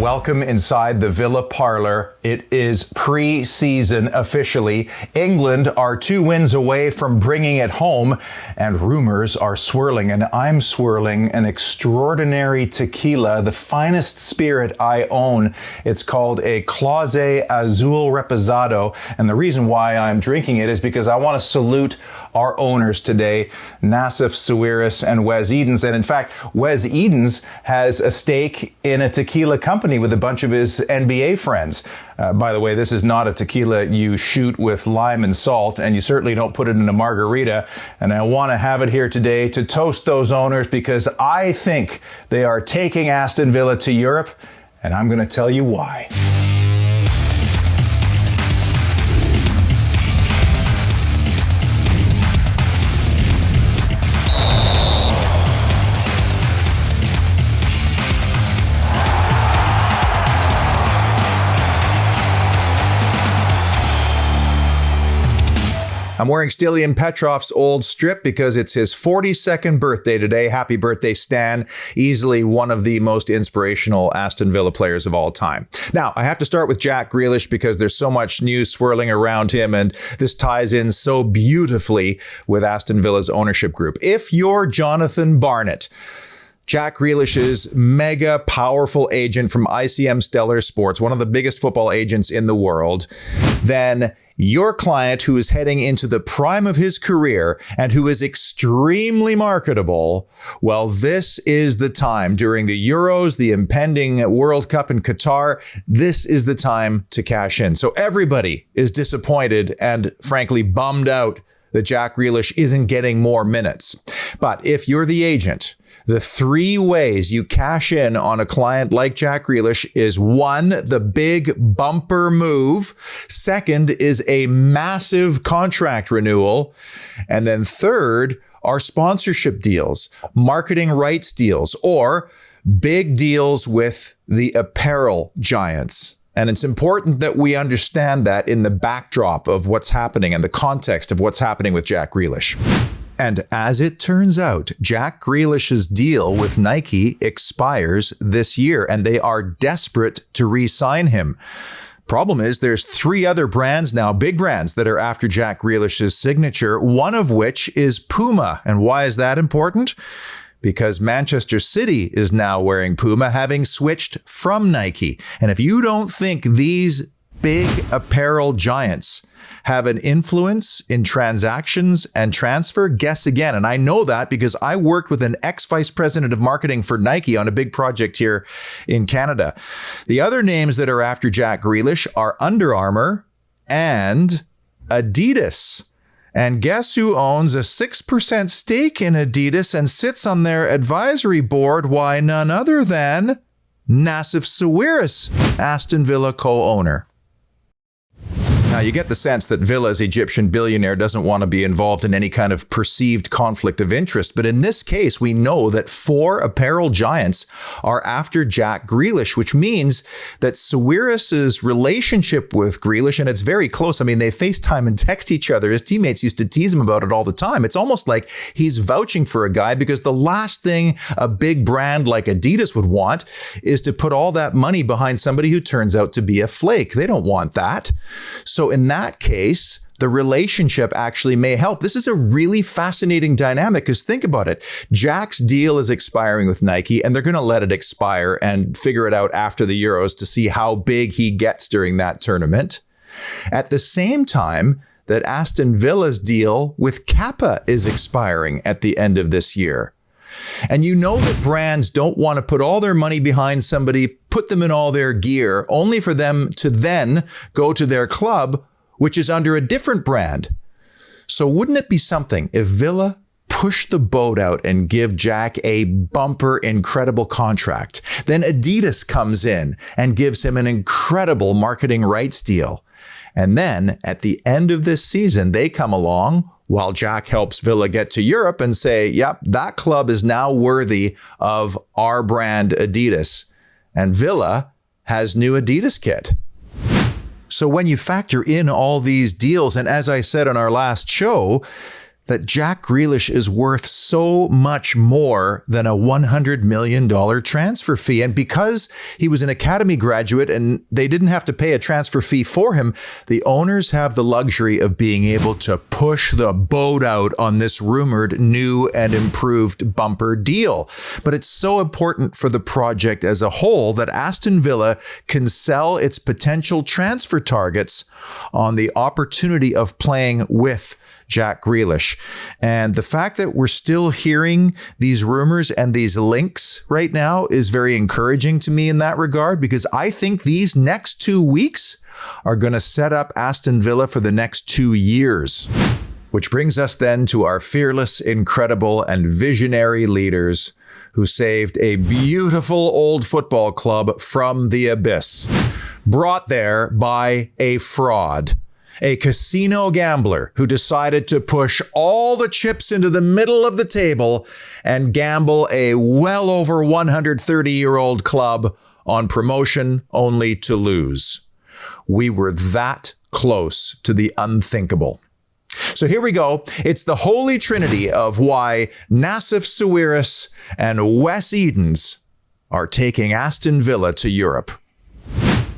Welcome inside the Villa parlor. It is pre-season officially. England are 2 wins away from bringing it home, and rumors are swirling, and I'm swirling an extraordinary tequila, the finest spirit I own. It's called a Clase Azul Reposado, and the reason why I'm drinking it is because I want to salute our owners today, Nassef, Sawiris, and Wes Edens. And in fact, Wes Edens has a stake in a tequila company with a bunch of his NBA friends. By the way, this is not a tequila you shoot with lime and salt, and you certainly don't put it in a margarita. And I want to have it here today to toast those owners because I think they are taking Aston Villa to Europe, and I'm going to tell you why. I'm wearing Stilian Petrov's old strip because it's his 42nd birthday today. Happy birthday, Stan. Easily one of the most inspirational Aston Villa players of all time. Now, I have to start with Jack Grealish because there's so much news swirling around him, and this ties in so beautifully with Aston Villa's ownership group. If you're Jonathan Barnett, Jack Grealish's mega powerful agent from ICM Stellar Sports, one of the biggest football agents in the world, then your client who is heading into the prime of his career and who is extremely marketable, well, this is the time during the Euros, the impending World Cup in Qatar. This is the time to cash in. So everybody is disappointed and frankly bummed out that Jack Grealish isn't getting more minutes. But if you're the agent, the 3 ways you cash in on a client like Jack Grealish is 1, the big bumper move. 2nd is a massive contract renewal. And then 3rd are sponsorship deals, marketing rights deals, or big deals with the apparel giants. And it's important that we understand that in the backdrop of what's happening and the context of what's happening with Jack Grealish. And as it turns out, Jack Grealish's deal with Nike expires this year, and they are desperate to re-sign him. Problem is, there's 3 other brands now, big brands, that are after Jack Grealish's signature, one of which is Puma. And why is that important? Because Manchester City is now wearing Puma, having switched from Nike. And if you don't think these big apparel giants have an influence in transactions and transfer, guess again. And I know that because I worked with an ex-vice president of marketing for Nike on a big project here in Canada. The other names that are after Jack Grealish are Under Armour and Adidas. And guess who owns a 6% stake in Adidas and sits on their advisory board? Why, none other than Nassef Sawiris, Aston Villa co-owner. Now, you get the sense that Villa's Egyptian billionaire doesn't want to be involved in any kind of perceived conflict of interest. But in this case, we know that 4 apparel giants are after Jack Grealish, which means that Sawiris' relationship with Grealish, and it's very close. I mean, they FaceTime and text each other. His teammates used to tease him about it all the time. It's almost like he's vouching for a guy because the last thing a big brand like Adidas would want is to put all that money behind somebody who turns out to be a flake. They don't want that. So in that case, the relationship actually may help. This is a really fascinating dynamic because think about it. Jack's deal is expiring with Nike and they're going to let it expire and figure it out after the Euros to see how big he gets during that tournament. At the same time that Aston Villa's deal with Kappa is expiring at the end of this year. And you know that brands don't want to put all their money behind somebody, put them in all their gear, only for them to then go to their club, which is under a different brand. So wouldn't it be something if Villa pushed the boat out and give Jack a bumper, incredible contract? Then Adidas comes in and gives him an incredible marketing rights deal. And then at the end of this season, they come along while Jack helps Villa get to Europe and say, yep, that club is now worthy of our brand Adidas. And Villa has new Adidas kit. So when you factor in all these deals, and as I said on our last show, that Jack Grealish is worth so much more than a $100 million transfer fee. And because he was an academy graduate and they didn't have to pay a transfer fee for him, the owners have the luxury of being able to push the boat out on this rumored new and improved bumper deal. But it's so important for the project as a whole that Aston Villa can sell its potential transfer targets on the opportunity of playing with Jack Grealish. And the fact that we're still hearing these rumors and these links right now is very encouraging to me in that regard, because I think these next 2 weeks are going to set up Aston Villa for the next 2 years. Which brings us then to our fearless, incredible, and visionary leaders who saved a beautiful old football club from the abyss, brought there by a fraud. A casino gambler who decided to push all the chips into the middle of the table and gamble a well over 130-year-old club on promotion only to lose. We were that close to the unthinkable. So here we go. It's the holy trinity of why Nassef, Sawiris, and Wes Edens are taking Aston Villa to Europe.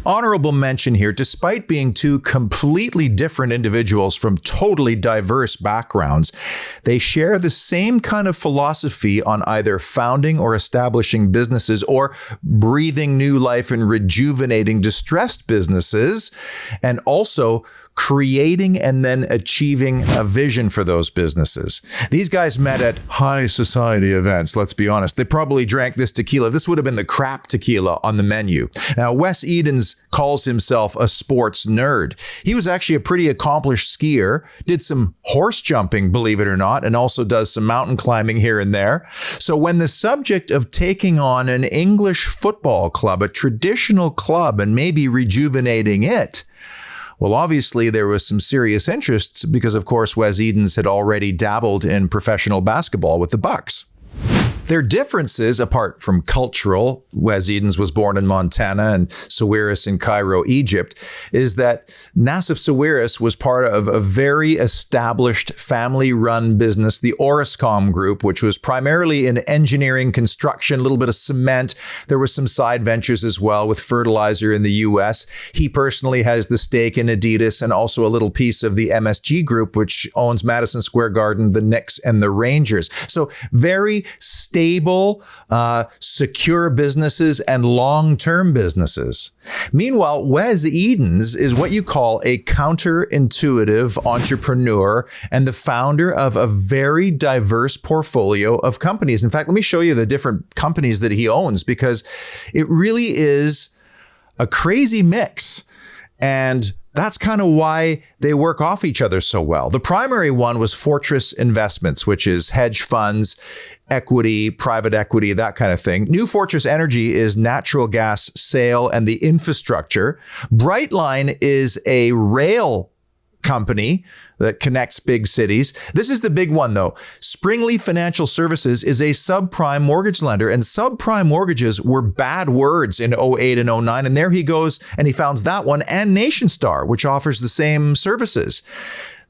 Honorable mention here, despite being two completely different individuals from totally diverse backgrounds, they share the same kind of philosophy on either founding or establishing businesses or breathing new life and rejuvenating distressed businesses, and also creating and then achieving a vision for those businesses. These guys met at high society events, let's be honest. They probably drank this tequila. This would have been the crap tequila on the menu. Now, Wes Edens calls himself a sports nerd. He was actually a pretty accomplished skier, did some horse jumping, believe it or not, and also does some mountain climbing here and there. So when the subject of taking on an English football club, a traditional club, and maybe rejuvenating it, well, obviously, there was some serious interest because, of course, Wes Edens had already dabbled in professional basketball with the Bucks. Their differences, apart from cultural, Wes Edens was born in Montana and Sawiris in Cairo, Egypt, is that Nassef Sawiris was part of a very established family-run business, the Orascom Group, which was primarily in engineering, construction, a little bit of cement. There were some side ventures as well with fertilizer in the U.S. He personally has the stake in Adidas and also a little piece of the MSG Group, which owns Madison Square Garden, the Knicks, and the Rangers. So very stable, secure businesses and long-term businesses. Meanwhile, Wes Edens is what you call a counterintuitive entrepreneur and the founder of a very diverse portfolio of companies. In fact, let me show you the different companies that he owns, because it really is a crazy mix. And that's kind of why they work off each other so well. The primary one was Fortress Investments, which is hedge funds, equity, private equity, that kind of thing. New Fortress Energy is natural gas sale and the infrastructure. Brightline is a rail company that connects big cities. This is the big one, though. Springleaf Financial Services is a subprime mortgage lender, and subprime mortgages were bad words in 08 and 09. And there he goes, and he founds that one, and NationStar, which offers the same services.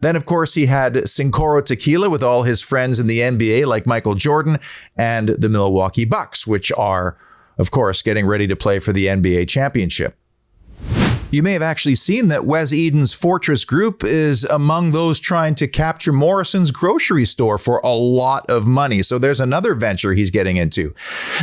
Then, of course, he had Cincoro Tequila with all his friends in the NBA, like Michael Jordan, and the Milwaukee Bucks, which are, of course, getting ready to play for the NBA championship. You may have actually seen that Wes Edens' Fortress Group is among those trying to capture Morrison's grocery store for a lot of money. So there's another venture he's getting into.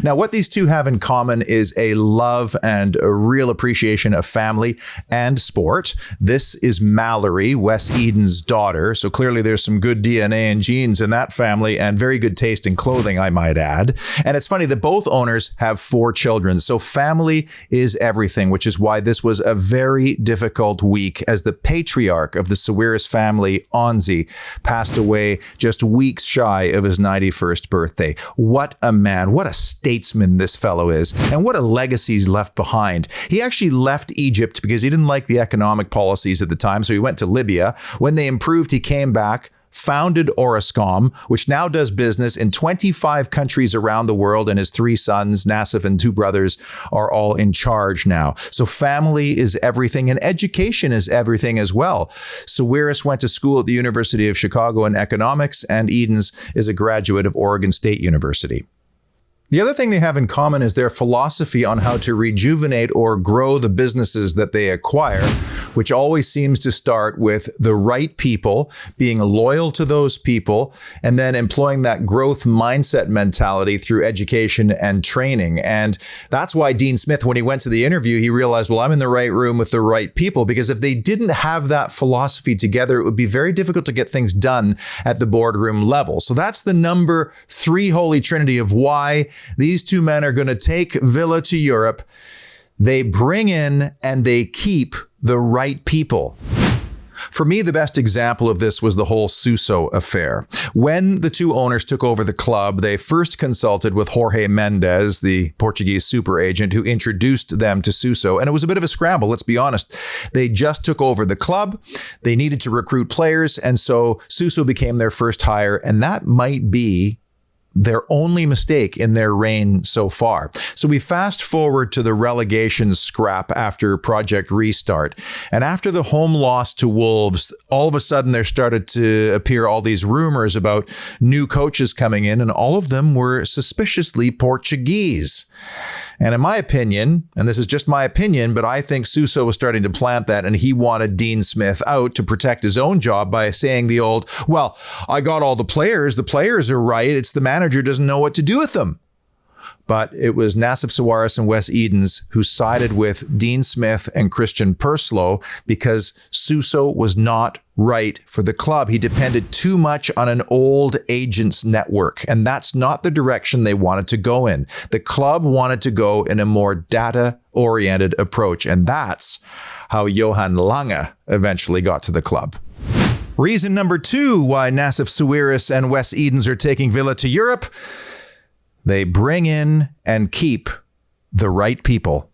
Now, what these two have in common is a love and a real appreciation of family and sport. This is Mallory, Wes Edens' daughter. So clearly there's some good DNA and genes in that family and very good taste in clothing, I might add. And it's funny that both owners have 4 children. So family is everything, which is why this was a very difficult week as the patriarch of the Sawiris family, Onzi, passed away just weeks shy of his 91st birthday. What a man, what a statesman this fellow is, and what a legacy he's left behind. He actually left Egypt because he didn't like the economic policies at the time, so he went to Libya. When they improved, he came back, founded Orascom, which now does business in 25 countries around the world, and his 3 sons, Nassef and 2 brothers, are all in charge now. So family is everything, and education is everything as well. Sawiris went to school at the University of Chicago in economics, and Edens is a graduate of Oregon State University. The other thing they have in common is their philosophy on how to rejuvenate or grow the businesses that they acquire, which always seems to start with the right people, being loyal to those people, and then employing that growth mindset mentality through education and training. And that's why Dean Smith, when he went to the interview, he realized, well, I'm in the right room with the right people, because if they didn't have that philosophy together, it would be very difficult to get things done at the boardroom level. So that's the number 3 holy trinity of why these 2 men are going to take Villa to Europe. They bring in and they keep the right people. For me, the best example of this was the whole Suso affair. When the 2 owners took over the club, they first consulted with Jorge Mendes, the Portuguese super agent, who introduced them to Suso. And it was a bit of a scramble, let's be honest. They just took over the club. They needed to recruit players. And so Suso became their first hire. And that might be their only mistake in their reign so far. So we fast forward to the relegation scrap after Project Restart. And after the home loss to Wolves, all of a sudden there started to appear all these rumors about new coaches coming in, and all of them were suspiciously Portuguese. And in my opinion, and this is just my opinion, but I think Suso was starting to plant that, and he wanted Dean Smith out to protect his own job by saying the old, well, I got all the players are right, it's the manager doesn't know what to do with them. But it was Nassef, Sawiris, and Wes Edens who sided with Dean Smith and Christian Purslow because Suso was not right for the club. He depended too much on an old agents network, and that's not the direction they wanted to go in. The club wanted to go in a more data-oriented approach, and that's how Johan Lange eventually got to the club. Reason number 2 why Nassef, Sawiris, and Wes Edens are taking Villa to Europe: they bring in and keep the right people.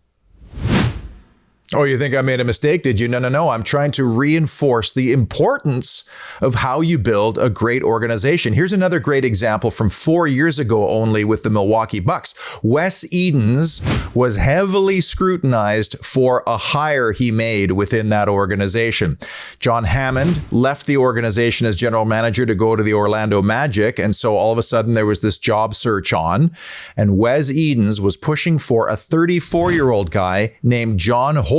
Oh, you think I made a mistake, did you? No. I'm trying to reinforce the importance of how you build a great organization. Here's another great example from 4 years ago only with the Milwaukee Bucks. Wes Edens was heavily scrutinized for a hire he made within that organization. John Hammond left the organization as general manager to go to the Orlando Magic, and so all of a sudden there was this job search on, and Wes Edens was pushing for a 34-year-old guy named John Horst,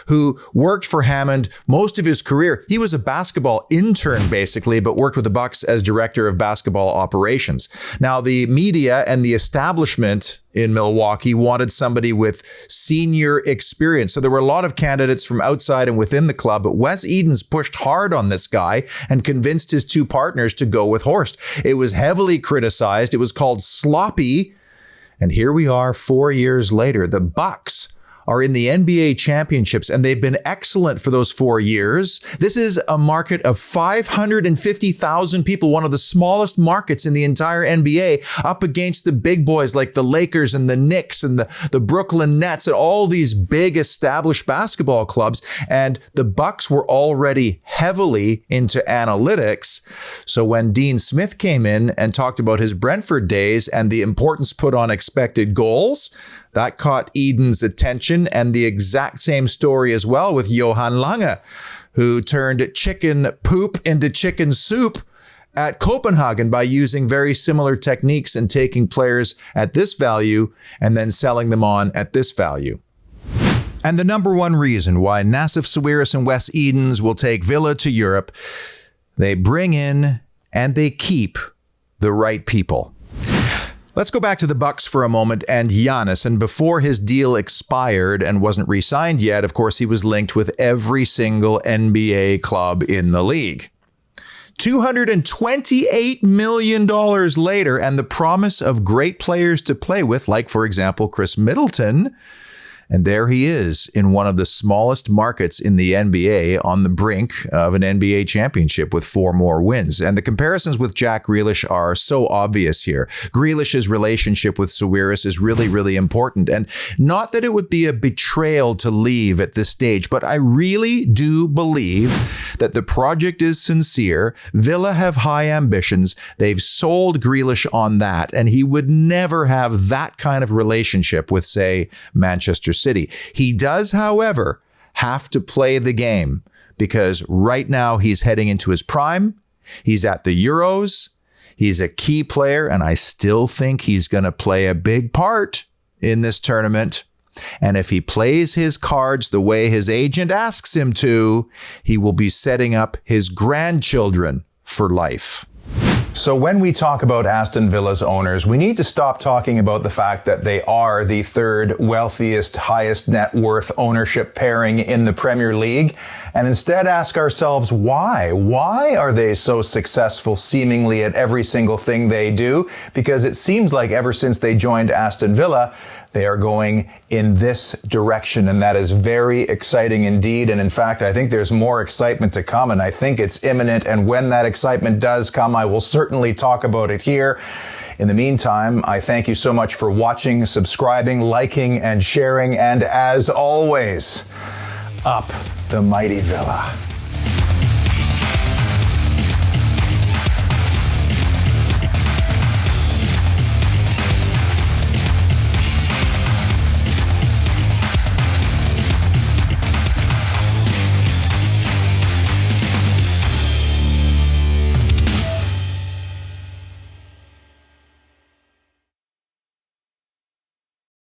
who worked for Hammond most of his career. He was a basketball intern, basically, but worked with the Bucks as director of basketball operations. Now, the media and the establishment in Milwaukee wanted somebody with senior experience. So there were a lot of candidates from outside and within the club, but Wes Edens pushed hard on this guy and convinced his 2 partners to go with Horst. It was heavily criticized. It was called sloppy. And here we are 4 years later. The Bucks are in the NBA championships, and they've been excellent for those 4 years. This is a market of 550,000 people, one of the smallest markets in the entire NBA, up against the big boys like the Lakers and the Knicks and the Brooklyn Nets and all these big established basketball clubs. And the Bucks were already heavily into analytics. So when Dean Smith came in and talked about his Brentford days and the importance put on expected goals, that caught Edens' attention, and the exact same story as well with Johan Lange, who turned chicken poop into chicken soup at Copenhagen by using very similar techniques and taking players at this value and then selling them on at this value. And the number 1 reason why Nassef, Sawiris, and Wes Edens will take Villa to Europe: they bring in and they keep the right people. Let's go back to the Bucks for a moment and Giannis. And before his deal expired and wasn't re-signed yet, of course, he was linked with every single NBA club in the league. $228 million later, and the promise of great players to play with, like, for example, Chris Middleton, And there he is in one of the smallest markets in the NBA on the brink of an NBA championship with 4 more wins. And the comparisons with Jack Grealish are so obvious here. Grealish's relationship with Sawiris is really, really important. And not that it would be a betrayal to leave at this stage, but I really do believe that the project is sincere. Villa have high ambitions. They've sold Grealish on that, and he would never have that kind of relationship with, say, Manchester City. He does, however, have to play the game because right now he's heading into his prime. He's at the Euros. He's a key player, and I still think he's going to play a big part in this tournament. And if he plays his cards the way his agent asks him to, he will be setting up his grandchildren for life. So when we talk about Aston Villa's owners, we need to stop talking about the fact that they are the 3rd wealthiest, highest net worth ownership pairing in the Premier League, and instead ask ourselves why. Why are they so successful seemingly at every single thing they do? Because it seems like ever since they joined Aston Villa, they are going in this direction, and that is very exciting indeed. And in fact, I think there's more excitement to come, and I think it's imminent. And when that excitement does come, I will certainly talk about it here. In the meantime, I thank you so much for watching, subscribing, liking, and sharing. And as always, up the mighty Villa.